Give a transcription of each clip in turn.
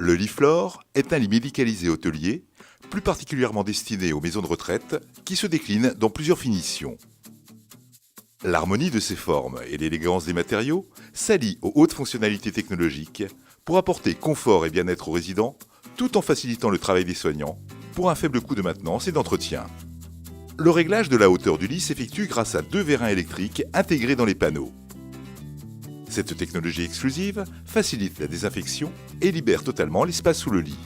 Le lit Flore est un lit médicalisé hôtelier, plus particulièrement destiné aux maisons de retraite, qui se décline dans plusieurs finitions. L'harmonie de ses formes et l'élégance des matériaux s'allient aux hautes fonctionnalités technologiques pour apporter confort et bien-être aux résidents, tout en facilitant le travail des soignants, pour un faible coût de maintenance et d'entretien. Le réglage de la hauteur du lit s'effectue grâce à 2 vérins électriques intégrés dans les panneaux. Cette technologie exclusive facilite la désinfection et libère totalement l'espace sous le lit.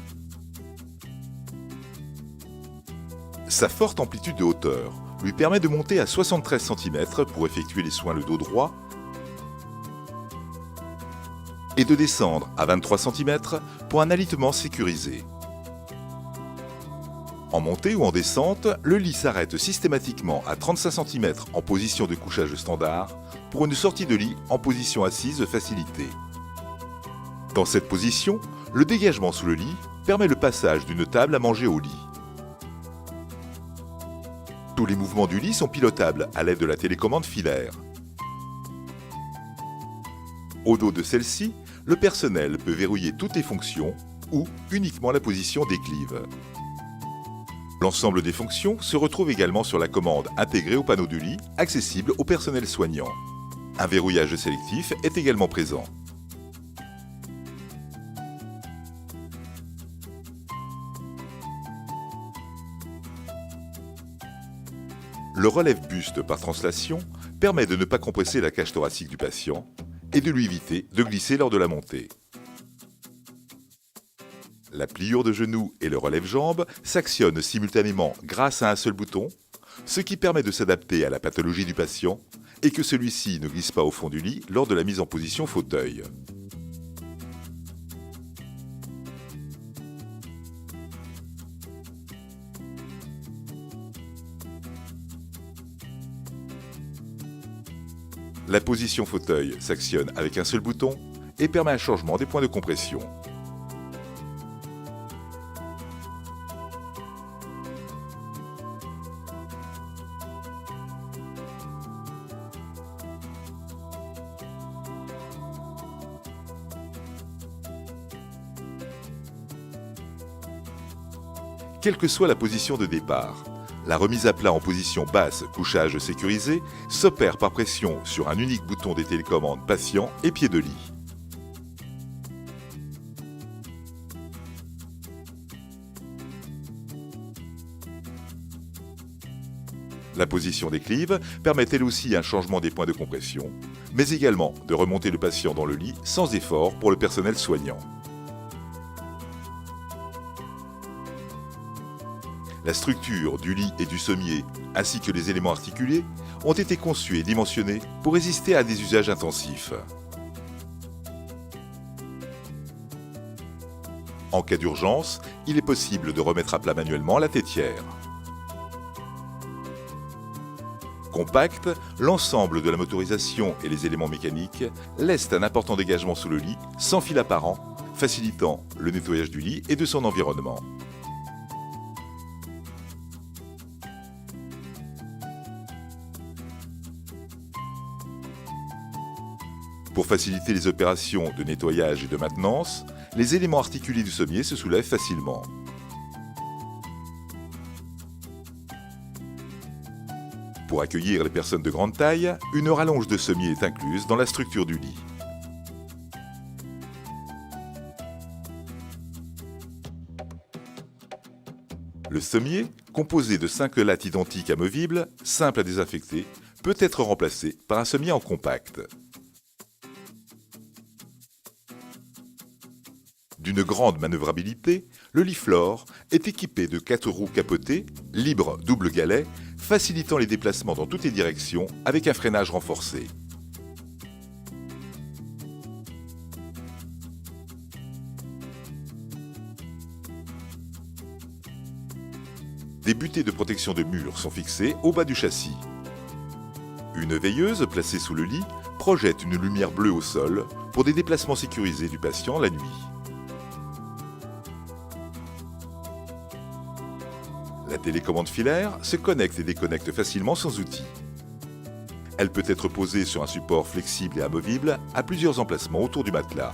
Sa forte amplitude de hauteur lui permet de monter à 73 cm pour effectuer les soins le dos droit et de descendre à 23 cm pour un alitement sécurisé. En montée ou en descente, le lit s'arrête systématiquement à 35 cm en position de couchage standard pour une sortie de lit en position assise facilitée. Dans cette position, le dégagement sous le lit permet le passage d'une table à manger au lit. Tous les mouvements du lit sont pilotables à l'aide de la télécommande filaire. Au dos de celle-ci, le personnel peut verrouiller toutes les fonctions ou uniquement la position déclive. L'ensemble des fonctions se retrouve également sur la commande intégrée au panneau du lit, accessible au personnel soignant. Un verrouillage sélectif est également présent. Le relève-buste par translation permet de ne pas compresser la cage thoracique du patient et de lui éviter de glisser lors de la montée. La pliure de genou et le relève-jambe s'actionnent simultanément grâce à un seul bouton, ce qui permet de s'adapter à la pathologie du patient et que celui-ci ne glisse pas au fond du lit lors de la mise en position fauteuil. La position fauteuil s'actionne avec un seul bouton et permet un changement des points de compression. Quelle que soit la position de départ, la remise à plat en position basse, couchage sécurisé, s'opère par pression sur un unique bouton des télécommandes patient et pied de lit. La position déclive permet elle aussi un changement des points de compression, mais également de remonter le patient dans le lit sans effort pour le personnel soignant. La structure du lit et du sommier, ainsi que les éléments articulés, ont été conçus et dimensionnés pour résister à des usages intensifs. En cas d'urgence, il est possible de remettre à plat manuellement la tétière. Compact, l'ensemble de la motorisation et les éléments mécaniques laissent un important dégagement sous le lit, sans fil apparent, facilitant le nettoyage du lit et de son environnement. Pour faciliter les opérations de nettoyage et de maintenance, les éléments articulés du sommier se soulèvent facilement. Pour accueillir les personnes de grande taille, une rallonge de sommier est incluse dans la structure du lit. Le sommier, composé de 5 lattes identiques amovibles, simples à désinfecter, peut être remplacé par un sommier en compact. D'une grande manœuvrabilité, le lit Flore est équipé de 4 roues capotées, libres double galet, facilitant les déplacements dans toutes les directions avec un freinage renforcé. Des butées de protection de mur sont fixées au bas du châssis. Une veilleuse placée sous le lit projette une lumière bleue au sol pour des déplacements sécurisés du patient la nuit. La télécommande filaire se connecte et déconnecte facilement sans outil. Elle peut être posée sur un support flexible et amovible à plusieurs emplacements autour du matelas.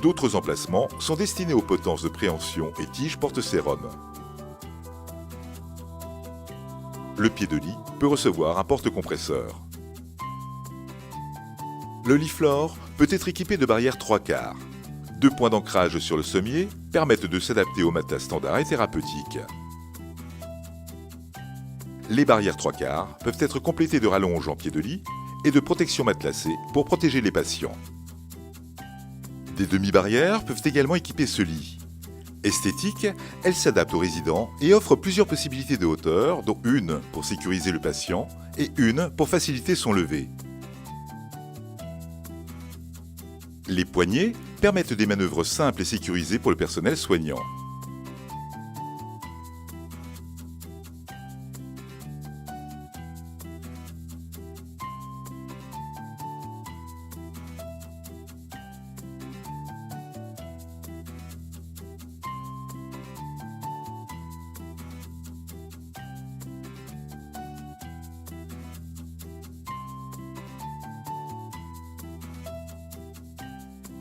D'autres emplacements sont destinés aux potences de préhension et tiges porte-sérum. Le pied de lit peut recevoir un porte-compresseur. Le lit floor peut être équipé de barrières 3/4. 2 points d'ancrage sur le sommier permettent de s'adapter au matelas standard et thérapeutique. Les barrières 3/4 peuvent être complétées de rallonges en pied de lit et de protections matelassées pour protéger les patients. Des demi-barrières peuvent également équiper ce lit. Esthétique, elle s'adapte aux résidents et offre plusieurs possibilités de hauteur, dont une pour sécuriser le patient et une pour faciliter son lever. Les poignées permettent des manœuvres simples et sécurisées pour le personnel soignant.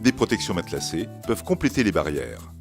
Des protections matelassées peuvent compléter les barrières.